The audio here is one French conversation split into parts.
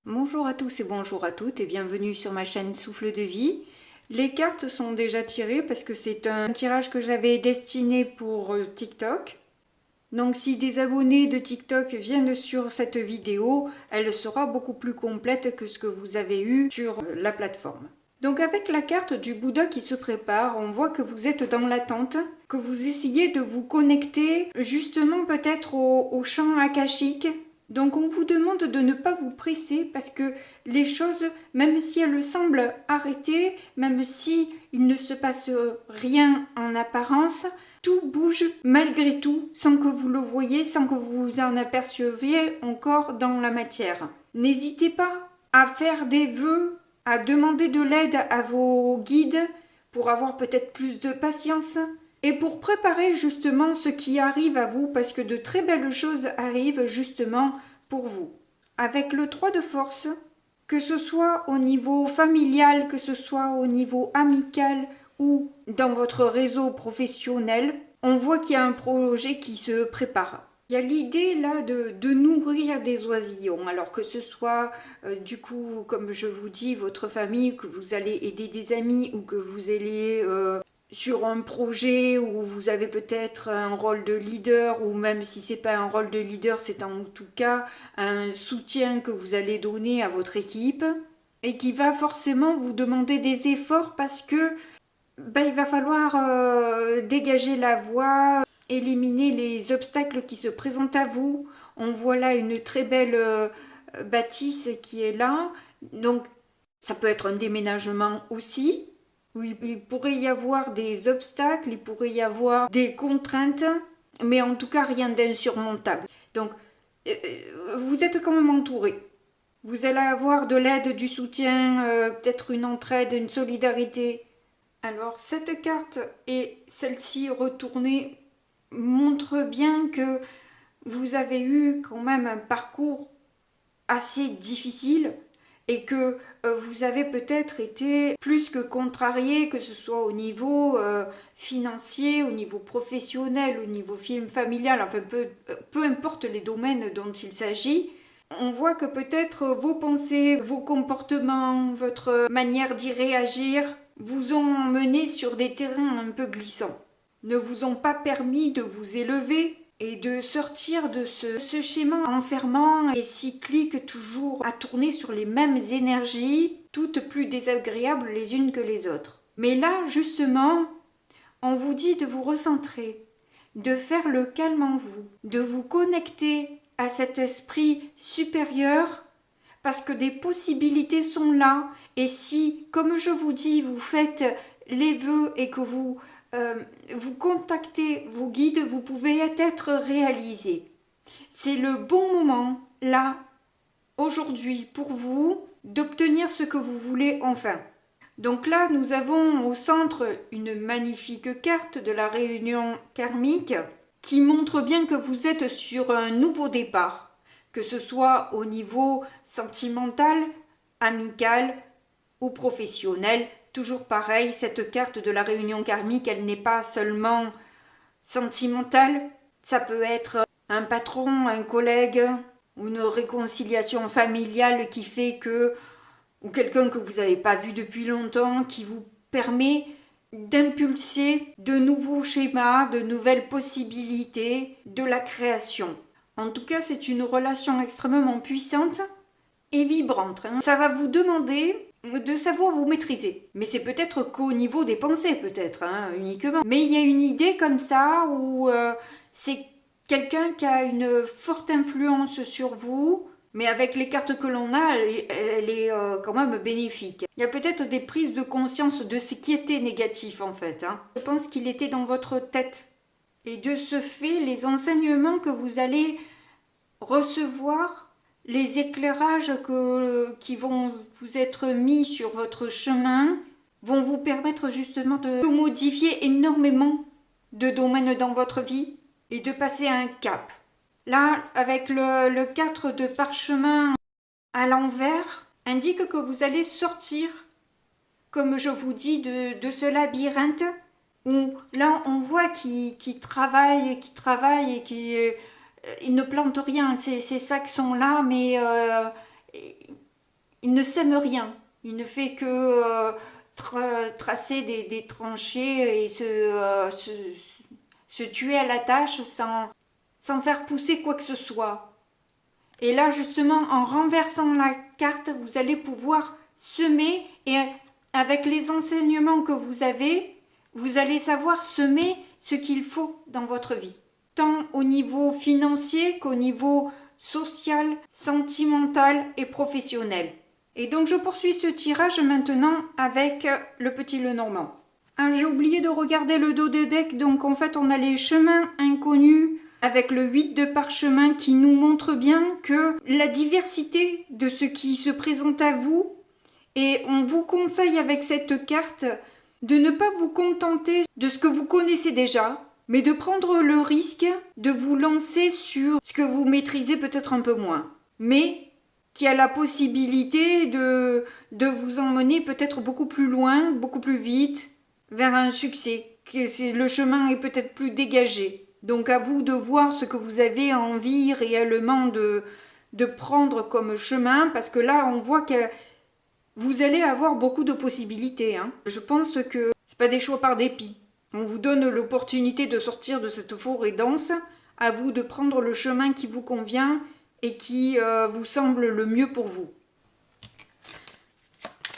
Bonjour à tous et bonjour à toutes et bienvenue sur ma chaîne Souffle de Vie. Les cartes sont déjà tirées parce que c'est un tirage que j'avais destiné pour TikTok. Donc si des abonnés de TikTok viennent sur cette vidéo, elle sera beaucoup plus complète que ce que vous avez eu sur la plateforme. Donc avec la carte du Bouddha qui se prépare, on voit que vous êtes dans l'attente, que vous essayez de vous connecter justement peut-être au champ akashique. Donc on vous demande de ne pas vous presser parce que les choses, même si elles semblent arrêtées, même si il ne se passe rien en apparence, tout bouge malgré tout sans que vous le voyiez, sans que vous en aperceviez encore dans la matière. N'hésitez pas à faire des vœux, à demander de l'aide à vos guides pour avoir peut-être plus de patience et pour préparer justement ce qui arrive à vous parce que de très belles choses arrivent justement pour vous. Avec le 3 de force, que ce soit au niveau familial, que ce soit au niveau amical ou dans votre réseau professionnel, on voit qu'il y a un projet qui se prépare. Il y a l'idée là de nourrir des oisillons, alors que ce soit du coup, comme je vous dis, votre famille, que vous allez aider des amis ou que vous allez sur un projet où vous avez peut-être un rôle de leader, ou même si c'est pas un rôle de leader, c'est en tout cas un soutien que vous allez donner à votre équipe et qui va forcément vous demander des efforts parce que il va falloir dégager la voie, éliminer les obstacles qui se présentent à vous. On voit là une très belle bâtisse qui est là. Donc, ça peut être un déménagement aussi. Oui, il pourrait y avoir des obstacles, il pourrait y avoir des contraintes, mais en tout cas rien d'insurmontable. Donc, vous êtes quand même entouré. Vous allez avoir de l'aide, du soutien, peut-être une entraide, une solidarité. Alors, cette carte et celle-ci retournée montrent bien que vous avez eu quand même un parcours assez difficile et que vous avez peut-être été plus que contrarié, que ce soit au niveau financier, au niveau professionnel, au niveau film familial, enfin peu importe les domaines dont il s'agit. On voit que peut-être vos pensées, vos comportements, votre manière d'y réagir vous ont mené sur des terrains un peu glissants, ne vous ont pas permis de vous élever et de sortir de ce schéma enfermant et cyclique toujours à tourner sur les mêmes énergies, toutes plus désagréables les unes que les autres. Mais là, justement, on vous dit de vous recentrer, de faire le calme en vous, de vous connecter à cet esprit supérieur parce que des possibilités sont là et si, comme je vous dis, vous faites les vœux et que vous contactez vos guides, vous pouvez être réalisé. C'est le bon moment, là, aujourd'hui, pour vous, d'obtenir ce que vous voulez enfin. Donc là, nous avons au centre une magnifique carte de la réunion karmique qui montre bien que vous êtes sur un nouveau départ, que ce soit au niveau sentimental, amical ou professionnel. Toujours pareil, cette carte de la réunion karmique, elle n'est pas seulement sentimentale, ça peut être un patron, un collègue, ou une réconciliation familiale qui fait que, ou quelqu'un que vous n'avez pas vu depuis longtemps, qui vous permet d'impulser de nouveaux schémas, de nouvelles possibilités, de la création. En tout cas, c'est une relation extrêmement puissante et vibrante. Ça va vous demander de savoir vous maîtriser. Mais c'est peut-être qu'au niveau des pensées, peut-être, uniquement. Mais il y a une idée comme ça où c'est quelqu'un qui a une forte influence sur vous, mais avec les cartes que l'on a, elle est quand même bénéfique. Il y a peut-être des prises de conscience de ce qui était négatif en fait. Je pense qu'il était dans votre tête. Et de ce fait, les enseignements que vous allez recevoir, les éclairages qui vont vous être mis sur votre chemin, vont vous permettre justement de modifier énormément de domaines dans votre vie et de passer un cap. Là, avec le 4 de parchemin à l'envers, indique que vous allez sortir, comme je vous dis, de ce labyrinthe où là on voit qu'il travaille et qu'il il ne plante rien. Ces sacs sont là, mais il ne sème rien. Il ne fait que tracer des tranchées et se tuer à la tâche sans faire pousser quoi que ce soit. Et là, justement, en renversant la carte, vous allez pouvoir semer et avec les enseignements que vous avez, vous allez savoir semer ce qu'il faut dans votre vie. Tant au niveau financier qu'au niveau social, sentimental et professionnel. Et donc je poursuis ce tirage maintenant avec le petit Lenormand. Ah, j'ai oublié de regarder le dos de deck, donc en fait on a les chemins inconnus avec le 8 de parchemin qui nous montre bien que la diversité de ce qui se présente à vous, et on vous conseille avec cette carte de ne pas vous contenter de ce que vous connaissez déjà, mais de prendre le risque de vous lancer sur ce que vous maîtrisez peut-être un peu moins, mais qui a la possibilité de vous emmener peut-être beaucoup plus loin, beaucoup plus vite, vers un succès. Le chemin est peut-être plus dégagé. Donc à vous de voir ce que vous avez envie réellement de prendre comme chemin, parce que là on voit que vous allez avoir beaucoup de possibilités. Je pense que c'est pas des choix par dépit. On vous donne l'opportunité de sortir de cette forêt dense, à vous de prendre le chemin qui vous convient et qui vous semble le mieux pour vous.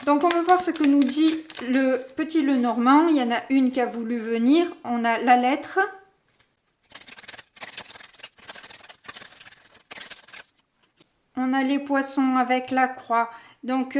Donc on va voir ce que nous dit le petit Lenormand. Il y en a une qui a voulu venir. On a la lettre. On a les poissons avec la croix. Donc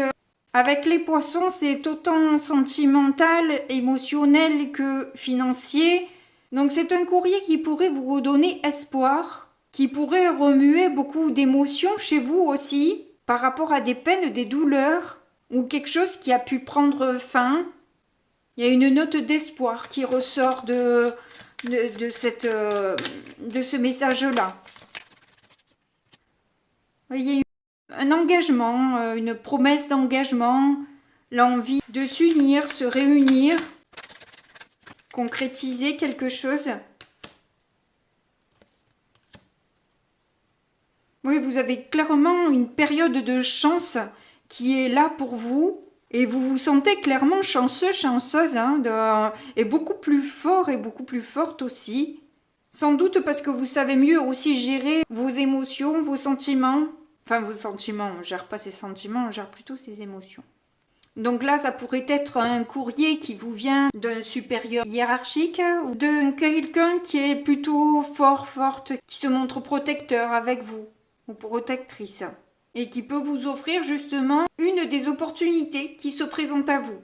avec les poissons, c'est autant sentimental, émotionnel que financier. Donc c'est un courrier qui pourrait vous redonner espoir, qui pourrait remuer beaucoup d'émotions chez vous aussi, par rapport à des peines, des douleurs, ou quelque chose qui a pu prendre fin. Il y a une note d'espoir qui ressort de ce message-là. Il y a un engagement, une promesse d'engagement, l'envie de s'unir, se réunir, concrétiser quelque chose. Oui, vous avez clairement une période de chance qui est là pour vous. Et vous vous sentez clairement chanceux, chanceuse, et beaucoup plus fort et beaucoup plus forte aussi. Sans doute parce que vous savez mieux aussi gérer vos émotions, vos sentiments. Enfin, vos sentiments, on ne gère pas ses sentiments, on gère plutôt ses émotions. Donc là, ça pourrait être un courrier qui vous vient d'un supérieur hiérarchique ou de quelqu'un qui est plutôt forte, qui se montre protecteur avec vous ou protectrice et qui peut vous offrir justement une des opportunités qui se présentent à vous.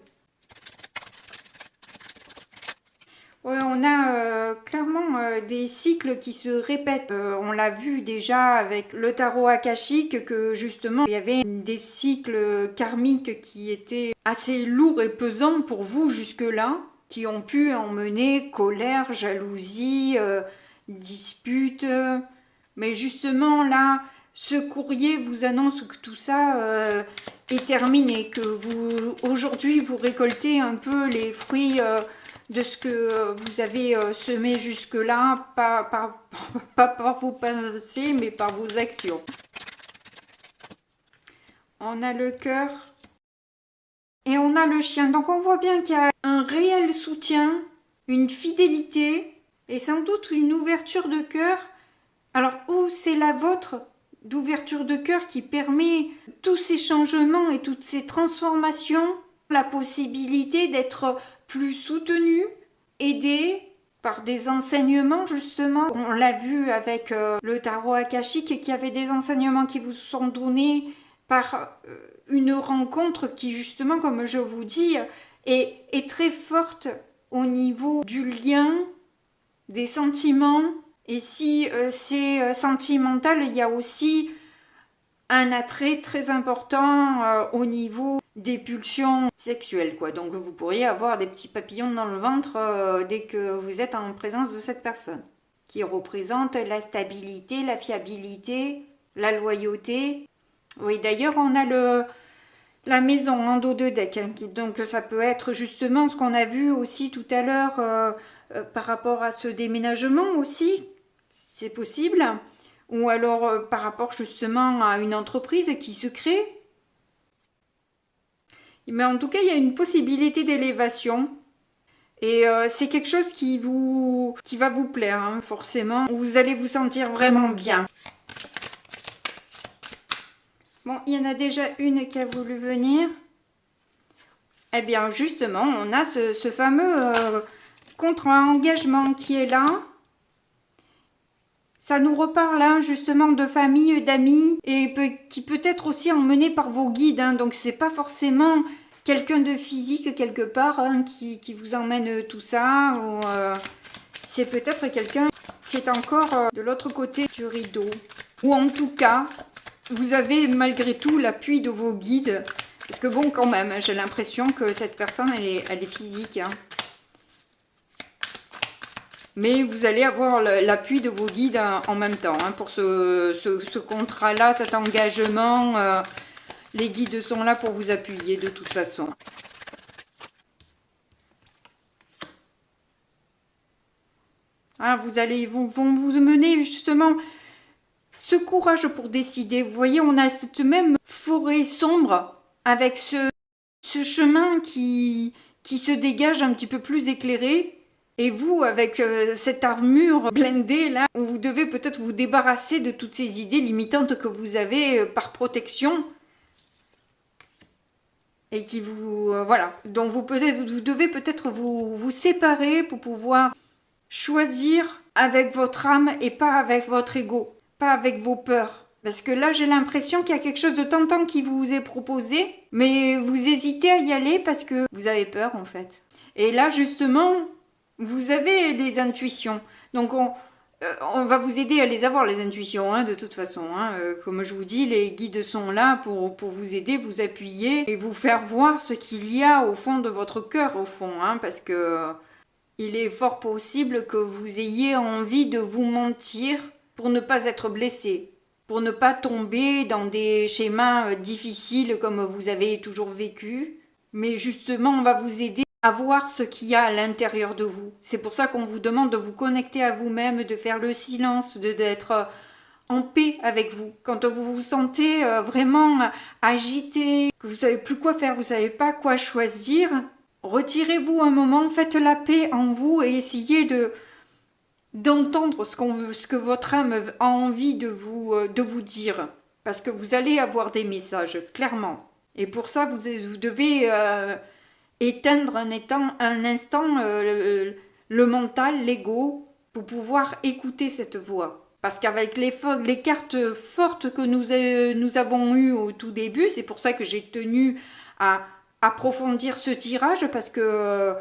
Ouais, on a clairement des cycles qui se répètent. On l'a vu déjà avec le tarot akashique que justement il y avait des cycles karmiques qui étaient assez lourds et pesants pour vous jusque-là, qui ont pu emmener colère, jalousie, disputes. Mais justement là, ce courrier vous annonce que tout ça est terminé, que vous aujourd'hui vous récoltez un peu les fruits de ce que vous avez semé jusque-là, pas par vos pensées, mais par vos actions. On a le cœur et on a le chien. Donc on voit bien qu'il y a un réel soutien, une fidélité et sans doute une ouverture de cœur. Alors où c'est la vôtre d'ouverture de cœur qui permet tous ces changements et toutes ces transformations, la possibilité d'être plus soutenu, aidé par des enseignements justement. On l'a vu avec le tarot akashique et qu'il y avait des enseignements qui vous sont donnés par une rencontre qui justement, comme je vous dis, est très forte au niveau du lien, des sentiments. Et si c'est sentimental, il y a aussi un attrait très important au niveau des pulsions sexuelles, quoi. Donc vous pourriez avoir des petits papillons dans le ventre dès que vous êtes en présence de cette personne, qui représente la stabilité, la fiabilité, la loyauté. Oui, d'ailleurs, on a la maison en dos de deck, donc ça peut être justement ce qu'on a vu aussi tout à l'heure par rapport à ce déménagement aussi, c'est possible. Ou alors par rapport justement à une entreprise qui se crée. Mais en tout cas, il y a une possibilité d'élévation. Et c'est quelque chose qui va vous plaire, hein, forcément. Vous allez vous sentir vraiment bien. Bon, il y en a déjà une qui a voulu venir. Eh bien, justement, on a ce fameux contre-engagement qui est là. Ça nous reparle hein, justement de famille, d'amis, et qui peut être aussi emmené par vos guides. Hein, donc, c'est pas forcément quelqu'un de physique quelque part hein, qui vous emmène tout ça. Ou c'est peut-être quelqu'un qui est encore de l'autre côté du rideau. Ou en tout cas, vous avez malgré tout l'appui de vos guides. Parce que bon, quand même, j'ai l'impression que cette personne, elle est physique. Hein. Mais vous allez avoir l'appui de vos guides en même temps. Hein, pour ce contrat-là, cet engagement, les guides sont là pour vous appuyer de toute façon. Ah, ils vont vous mener justement ce courage pour décider. Vous voyez, on a cette même forêt sombre avec ce chemin qui se dégage un petit peu plus éclairé. Et vous, avec cette armure blindée là, où vous devez peut-être vous débarrasser de toutes ces idées limitantes que vous avez par protection. Et qui vous... voilà. Donc vous devez peut-être vous séparer pour pouvoir choisir avec votre âme et pas avec votre ego. Pas avec vos peurs. Parce que là, j'ai l'impression qu'il y a quelque chose de tentant qui vous est proposé. Mais vous hésitez à y aller parce que vous avez peur en fait. Et là, justement... vous avez les intuitions, donc on va vous aider à les avoir, les intuitions, hein, de toute façon. Hein. Comme je vous dis, les guides sont là pour vous aider, vous appuyer et vous faire voir ce qu'il y a au fond de votre cœur, au fond. Hein, parce que il est fort possible que vous ayez envie de vous mentir pour ne pas être blessé, pour ne pas tomber dans des schémas difficiles comme vous avez toujours vécu. Mais justement, on va vous aider à voir ce qu'il y a à l'intérieur de vous. C'est pour ça qu'on vous demande de vous connecter à vous-même, de faire le silence, d'être en paix avec vous. Quand vous vous sentez vraiment agité, que vous savez plus quoi faire, vous savez pas quoi choisir, retirez-vous un moment, faites la paix en vous et essayez d'entendre ce que votre âme a envie de vous dire. Parce que vous allez avoir des messages, clairement. Et pour ça, vous devez... éteindre un instant le mental, l'ego, pour pouvoir écouter cette voix. Parce qu'avec les cartes fortes que nous avons eues au tout début, c'est pour ça que j'ai tenu à approfondir ce tirage, parce que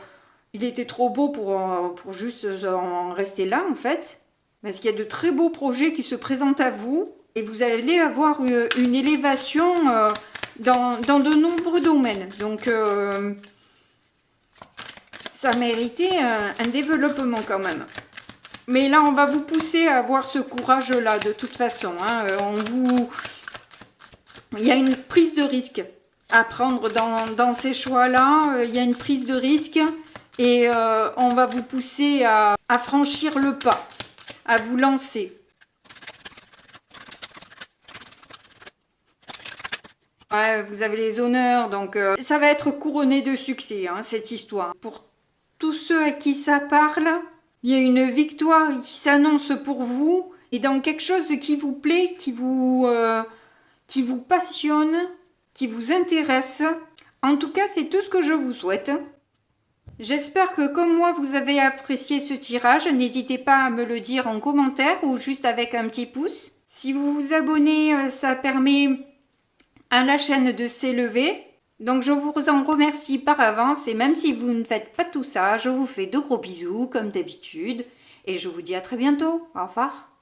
il était trop beau pour juste en rester là, en fait. Parce qu'il y a de très beaux projets qui se présentent à vous, et vous allez avoir une élévation dans de nombreux domaines. Donc... ça méritait un développement quand même. Mais là, on va vous pousser à avoir ce courage-là, de toute façon. Hein. Il y a une prise de risque à prendre dans ces choix-là. Il y a une prise de risque et on va vous pousser à franchir le pas, à vous lancer. Ouais, vous avez les honneurs, donc ça va être couronné de succès, hein, cette histoire. Pour tous ceux à qui ça parle, il y a une victoire qui s'annonce pour vous et dans quelque chose qui vous plaît, qui vous passionne, qui vous intéresse. En tout cas, c'est tout ce que je vous souhaite. J'espère que comme moi, vous avez apprécié ce tirage. N'hésitez pas à me le dire en commentaire ou juste avec un petit pouce. Si vous vous abonnez, ça permet à la chaîne de s'élever. Donc je vous en remercie par avance et même si vous ne faites pas tout ça, je vous fais de gros bisous comme d'habitude et je vous dis à très bientôt. Au revoir.